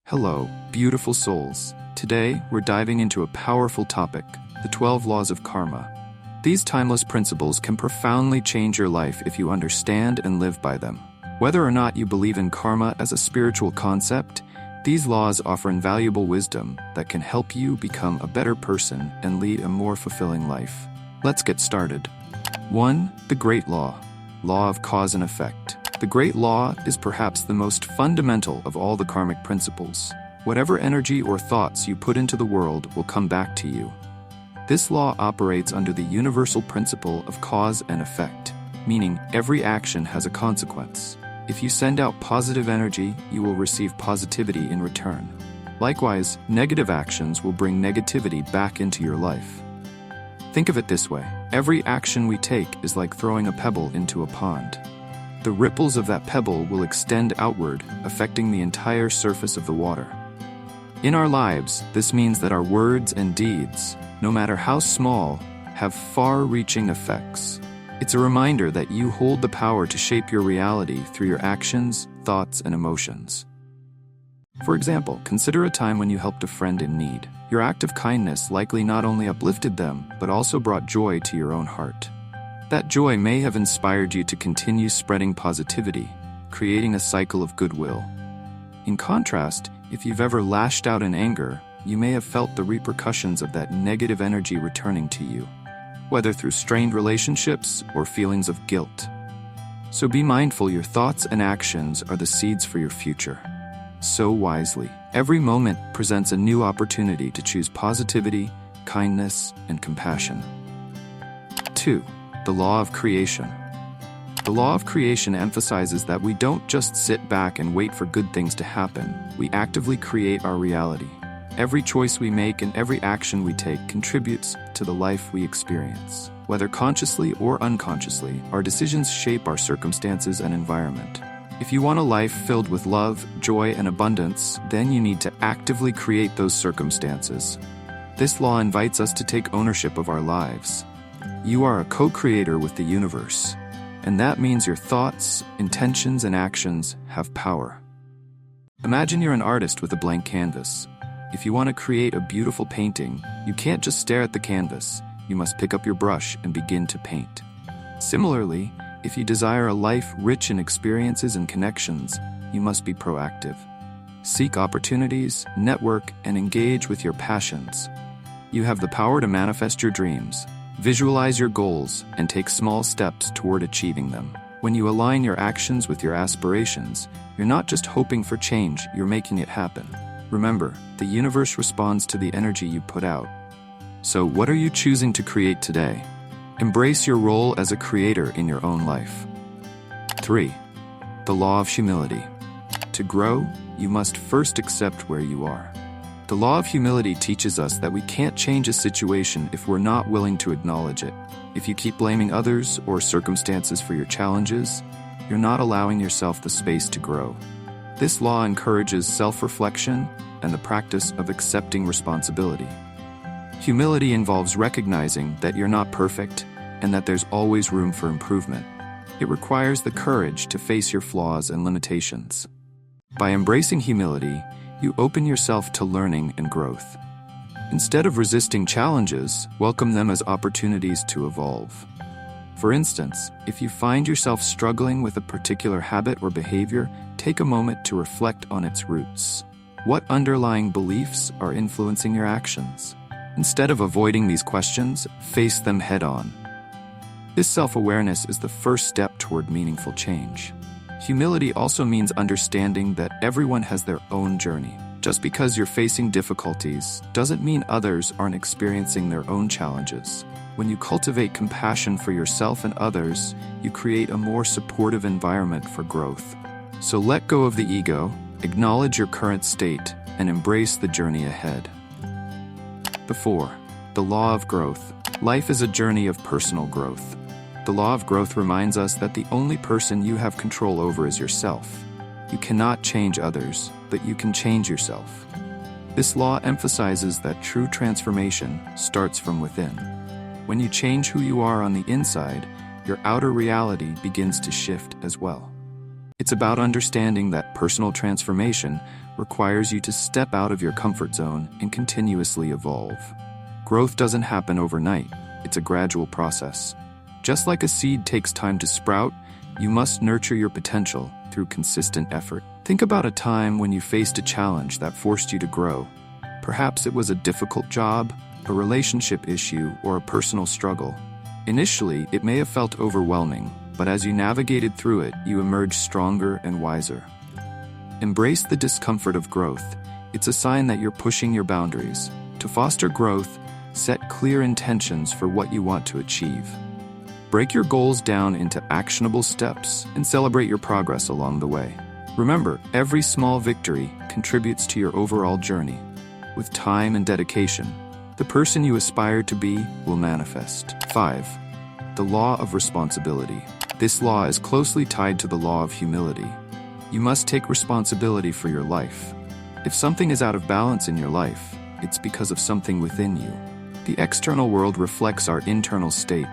Hello, beautiful souls. Today, we're diving into a powerful topic, the 12 laws of karma. These timeless principles can profoundly change your life if you understand and live by them. Whether or not you believe in karma as a spiritual concept, these laws offer invaluable wisdom that can help you become a better person and lead a more fulfilling life. Let's get started. 1. The Great Law. Law of cause and effect. The Great Law is perhaps the most fundamental of all the karmic principles. Whatever energy or thoughts you put into the world will come back to you. This law operates under the universal principle of cause and effect, meaning every action has a consequence. If you send out positive energy, you will receive positivity in return. Likewise, negative actions will bring negativity back into your life. Think of it this way: every action we take is like throwing a pebble into a pond. The ripples of that pebble will extend outward, affecting the entire surface of the water. In our lives, this means that our words and deeds, no matter how small, have far-reaching effects. It's a reminder that you hold the power to shape your reality through your actions, thoughts, and emotions. For example, consider a time when you helped a friend in need. Your act of kindness likely not only uplifted them, but also brought joy to your own heart. That joy may have inspired you to continue spreading positivity, creating a cycle of goodwill. In contrast, if you've ever lashed out in anger, you may have felt the repercussions of that negative energy returning to you, whether through strained relationships or feelings of guilt. So be mindful your thoughts and actions are the seeds for your future. Sow wisely. Every moment presents a new opportunity to choose positivity, kindness, and compassion. 2. The Law of Creation. The law of creation emphasizes that we don't just sit back and wait for good things to happen. We actively create our reality. Every choice we make and every action we take contributes to the life we experience. Whether consciously or unconsciously, our decisions shape our circumstances and environment. If you want a life filled with love, joy, and abundance, then you need to actively create those circumstances. This law invites us to take ownership of our lives. You are a co-creator with the universe, and that means your thoughts, intentions, and actions have power. Imagine you're an artist with a blank canvas. If you want to create a beautiful painting, you can't just stare at the canvas. You must pick up your brush and begin to paint. Similarly, if you desire a life rich in experiences and connections, you must be proactive. Seek opportunities, network, and engage with your passions. You have the power to manifest your dreams. Visualize your goals and take small steps toward achieving them. When you align your actions with your aspirations, you're not just hoping for change, you're making it happen. Remember, the universe responds to the energy you put out. So what are you choosing to create today? Embrace your role as a creator in your own life. 3. The Law of Humility. To grow, you must first accept where you are. The law of humility teaches us that we can't change a situation if we're not willing to acknowledge it. If you keep blaming others or circumstances for your challenges, you're not allowing yourself the space to grow. This law encourages self-reflection and the practice of accepting responsibility. Humility involves recognizing that you're not perfect and that there's always room for improvement. It requires the courage to face your flaws and limitations. By embracing humility, you open yourself to learning and growth. Instead of resisting challenges, welcome them as opportunities to evolve. For instance, if you find yourself struggling with a particular habit or behavior, take a moment to reflect on its roots. What underlying beliefs are influencing your actions? Instead of avoiding these questions, face them head-on. This self-awareness is the first step toward meaningful change. Humility also means understanding that everyone has their own journey. Just because you're facing difficulties doesn't mean others aren't experiencing their own challenges. When you cultivate compassion for yourself and others, you create a more supportive environment for growth. So let go of the ego, acknowledge your current state, and embrace the journey ahead. 4. The Law of Growth. Life is a journey of personal growth. The law of growth reminds us that the only person you have control over is yourself. You cannot change others, but you can change yourself. This law emphasizes that true transformation starts from within. When you change who you are on the inside, your outer reality begins to shift as well. It's about understanding that personal transformation requires you to step out of your comfort zone and continuously evolve. Growth doesn't happen overnight. It's a gradual process. Just like a seed takes time to sprout, you must nurture your potential through consistent effort. Think about a time when you faced a challenge that forced you to grow. Perhaps it was a difficult job, a relationship issue, or a personal struggle. Initially, it may have felt overwhelming, but as you navigated through it, you emerged stronger and wiser. Embrace the discomfort of growth. It's a sign that you're pushing your boundaries. To foster growth, set clear intentions for what you want to achieve. Break your goals down into actionable steps and celebrate your progress along the way. Remember, every small victory contributes to your overall journey. With time and dedication, the person you aspire to be will manifest. 5. The law of responsibility. This law is closely tied to the law of humility. You must take responsibility for your life. If something is out of balance in your life, it's because of something within you. The external world reflects our internal state.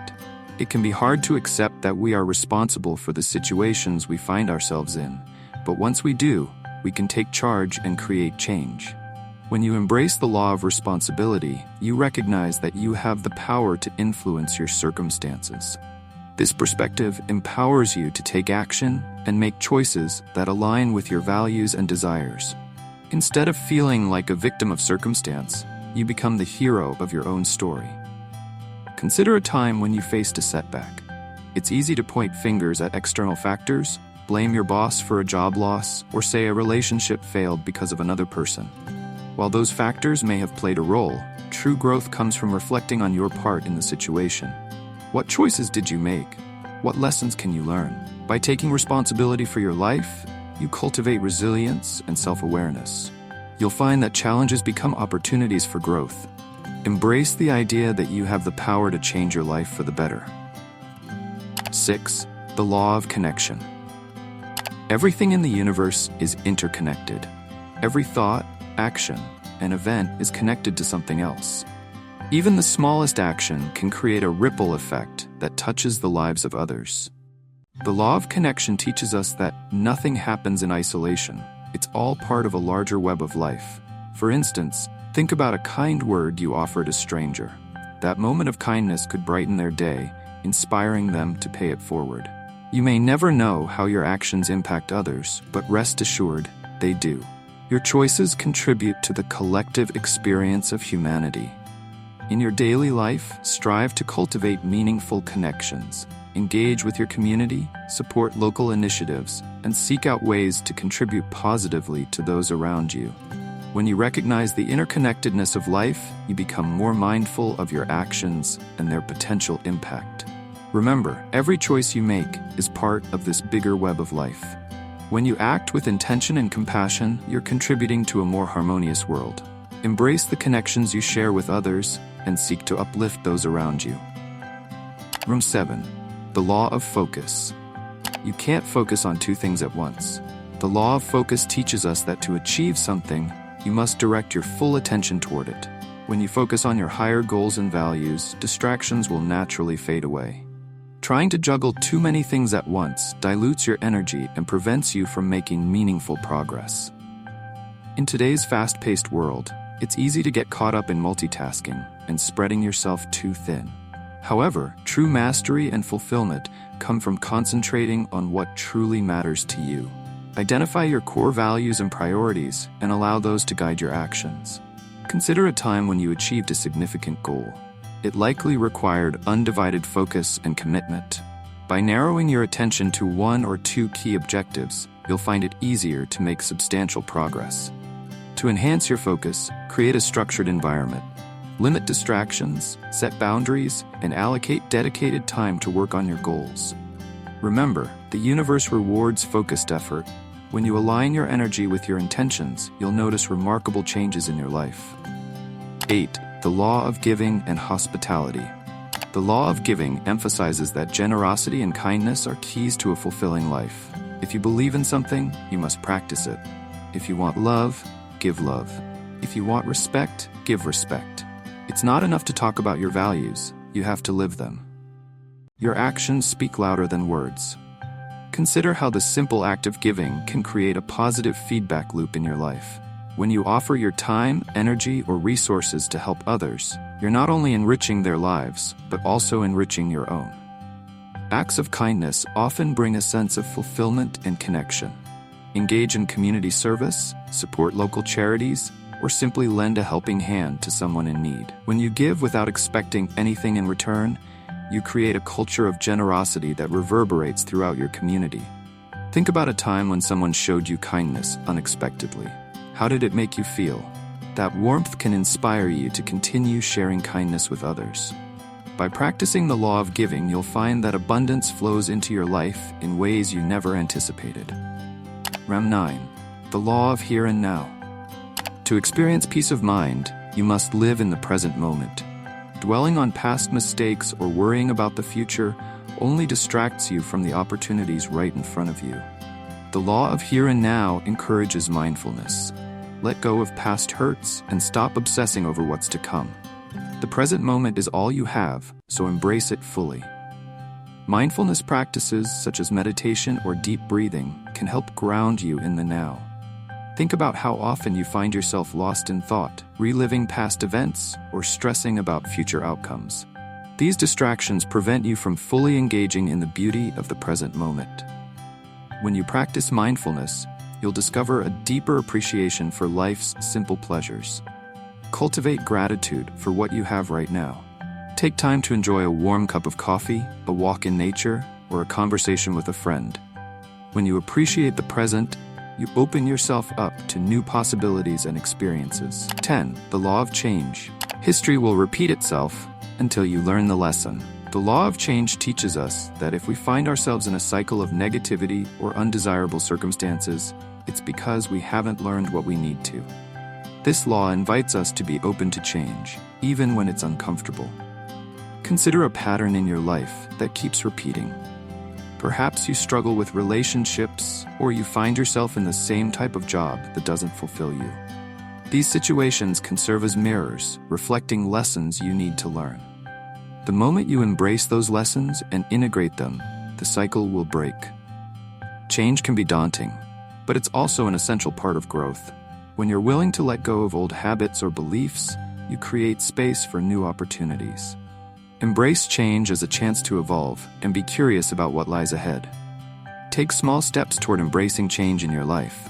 It can be hard to accept that we are responsible for the situations we find ourselves in, but once we do, we can take charge and create change. When you embrace the law of responsibility, you recognize that you have the power to influence your circumstances. This perspective empowers you to take action and make choices that align with your values and desires. Instead of feeling like a victim of circumstance, you become the hero of your own story. Consider a time when you faced a setback. It's easy to point fingers at external factors, blame your boss for a job loss, or say a relationship failed because of another person. While those factors may have played a role, true growth comes from reflecting on your part in the situation. What choices did you make? What lessons can you learn? By taking responsibility for your life, you cultivate resilience and self-awareness. You'll find that challenges become opportunities for growth. Embrace the idea that you have the power to change your life for the better. 6. The law of connection. Everything in the universe is interconnected. Every thought, action, and event is connected to something else. Even the smallest action can create a ripple effect that touches the lives of others. The law of connection teaches us that nothing happens in isolation. It's all part of a larger web of life. For instance, think about a kind word you offered a stranger. That moment of kindness could brighten their day, inspiring them to pay it forward. You may never know how your actions impact others, but rest assured, they do. Your choices contribute to the collective experience of humanity. In your daily life, strive to cultivate meaningful connections. Engage with your community, support local initiatives, and seek out ways to contribute positively to those around you. When you recognize the interconnectedness of life, you become more mindful of your actions and their potential impact. Remember, every choice you make is part of this bigger web of life. When you act with intention and compassion, you're contributing to a more harmonious world. Embrace the connections you share with others and seek to uplift those around you. 7. The law of focus. You can't focus on two things at once. The law of focus teaches us that to achieve something, you must direct your full attention toward it. When you focus on your higher goals and values, distractions will naturally fade away. Trying to juggle too many things at once dilutes your energy and prevents you from making meaningful progress. In today's fast-paced world, it's easy to get caught up in multitasking and spreading yourself too thin. However, true mastery and fulfillment come from concentrating on what truly matters to you. Identify your core values and priorities and allow those to guide your actions. Consider a time when you achieved a significant goal. It likely required undivided focus and commitment. By narrowing your attention to one or two key objectives, you'll find it easier to make substantial progress. To enhance your focus, create a structured environment. Limit distractions, set boundaries, and allocate dedicated time to work on your goals. Remember, the universe rewards focused effort. When you align your energy with your intentions, you'll notice remarkable changes in your life. 8. The law of giving and hospitality. The law of giving emphasizes that generosity and kindness are keys to a fulfilling life. If you believe in something, you must practice it. If you want love, give love. If you want respect, give respect. It's not enough to talk about your values, you have to live them. Your actions speak louder than words. Consider how the simple act of giving can create a positive feedback loop in your life. When you offer your time, energy, or resources to help others, you're not only enriching their lives, but also enriching your own. Acts of kindness often bring a sense of fulfillment and connection. Engage in community service, support local charities, or simply lend a helping hand to someone in need. When you give without expecting anything in return, you create a culture of generosity that reverberates throughout your community. Think about a time when someone showed you kindness unexpectedly. How did it make you feel? That warmth can inspire you to continue sharing kindness with others. By practicing the law of giving, you'll find that abundance flows into your life in ways you never anticipated. Ram 9. The law of here and now. To experience peace of mind, you must live in the present moment. Dwelling on past mistakes or worrying about the future only distracts you from the opportunities right in front of you. The law of here and now encourages mindfulness. Let go of past hurts and stop obsessing over what's to come. The present moment is all you have, so embrace it fully. Mindfulness practices such as meditation or deep breathing can help ground you in the now. Think about how often you find yourself lost in thought, reliving past events, or stressing about future outcomes. These distractions prevent you from fully engaging in the beauty of the present moment. When you practice mindfulness, you'll discover a deeper appreciation for life's simple pleasures. Cultivate gratitude for what you have right now. Take time to enjoy a warm cup of coffee, a walk in nature, or a conversation with a friend. When you appreciate the present, you open yourself up to new possibilities and experiences. 10. The law of change. History will repeat itself until you learn the lesson. The law of change teaches us that if we find ourselves in a cycle of negativity or undesirable circumstances, it's because we haven't learned what we need to. This law invites us to be open to change, even when it's uncomfortable. Consider a pattern in your life that keeps repeating. Perhaps you struggle with relationships, or you find yourself in the same type of job that doesn't fulfill you. These situations can serve as mirrors, reflecting lessons you need to learn. The moment you embrace those lessons and integrate them, the cycle will break. Change can be daunting, but it's also an essential part of growth. When you're willing to let go of old habits or beliefs, you create space for new opportunities. Embrace change as a chance to evolve and be curious about what lies ahead. Take small steps toward embracing change in your life.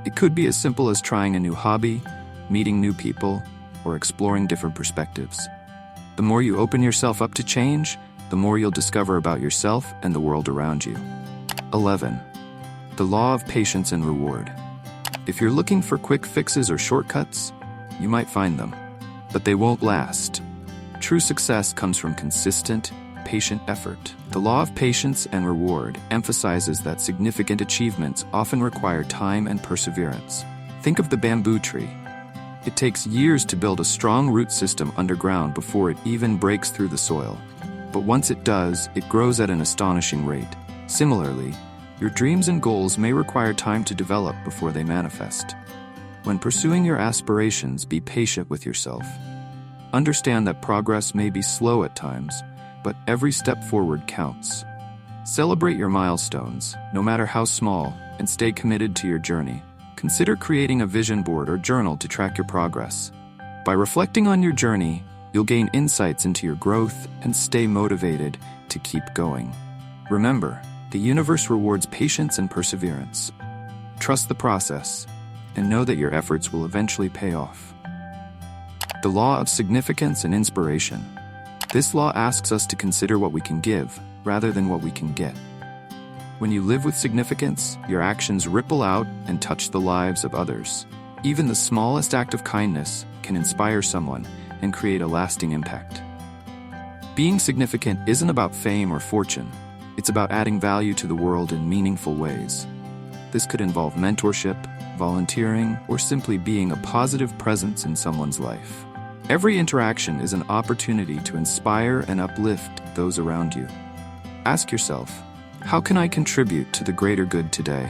It could be as simple as trying a new hobby, meeting new people, or exploring different perspectives. The more you open yourself up to change, the more you'll discover about yourself and the world around you. 11. The law of patience and reward. If you're looking for quick fixes or shortcuts, you might find them, but they won't last. True success comes from consistent, patient effort. The law of patience and reward emphasizes that significant achievements often require time and perseverance. Think of the bamboo tree. It takes years to build a strong root system underground before it even breaks through the soil. But once it does, it grows at an astonishing rate. Similarly, your dreams and goals may require time to develop before they manifest. When pursuing your aspirations, be patient with yourself. Understand that progress may be slow at times, but every step forward counts. Celebrate your milestones, no matter how small, and stay committed to your journey. Consider creating a vision board or journal to track your progress. By reflecting on your journey, you'll gain insights into your growth and stay motivated to keep going. Remember, the universe rewards patience and perseverance. Trust the process, and know that your efforts will eventually pay off. The law of significance and inspiration. This law asks us to consider what we can give, rather than what we can get. When you live with significance, your actions ripple out and touch the lives of others. Even the smallest act of kindness can inspire someone and create a lasting impact. Being significant isn't about fame or fortune. It's about adding value to the world in meaningful ways. This could involve mentorship, volunteering, or simply being a positive presence in someone's life. Every interaction is an opportunity to inspire and uplift those around you. Ask yourself, how can I contribute to the greater good today?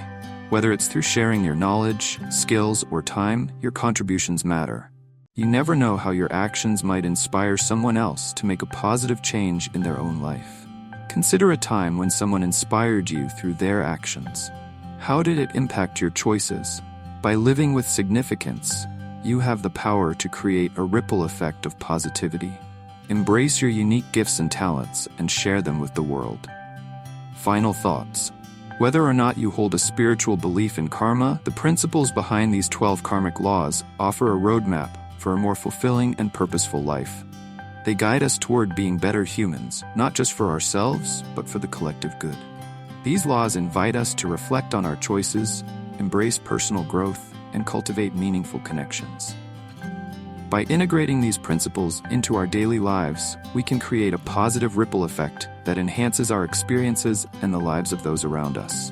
Whether it's through sharing your knowledge, skills, or time, your contributions matter. You never know how your actions might inspire someone else to make a positive change in their own life. Consider a time when someone inspired you through their actions. How did it impact your choices? By living with significance, you have the power to create a ripple effect of positivity. Embrace your unique gifts and talents and share them with the world. Final thoughts. Whether or not you hold a spiritual belief in karma, the principles behind these 12 karmic laws offer a roadmap for a more fulfilling and purposeful life. They guide us toward being better humans, not just for ourselves, but for the collective good. These laws invite us to reflect on our choices, embrace personal growth, and cultivate meaningful connections. By integrating these principles into our daily lives, we can create a positive ripple effect that enhances our experiences and the lives of those around us.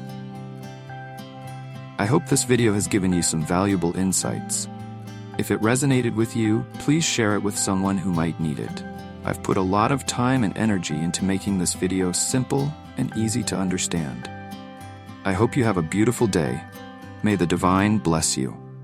I hope this video has given you some valuable insights. If it resonated with you, please share it with someone who might need it. I've put a lot of time and energy into making this video simple and easy to understand. I hope you have a beautiful day. May the divine bless you.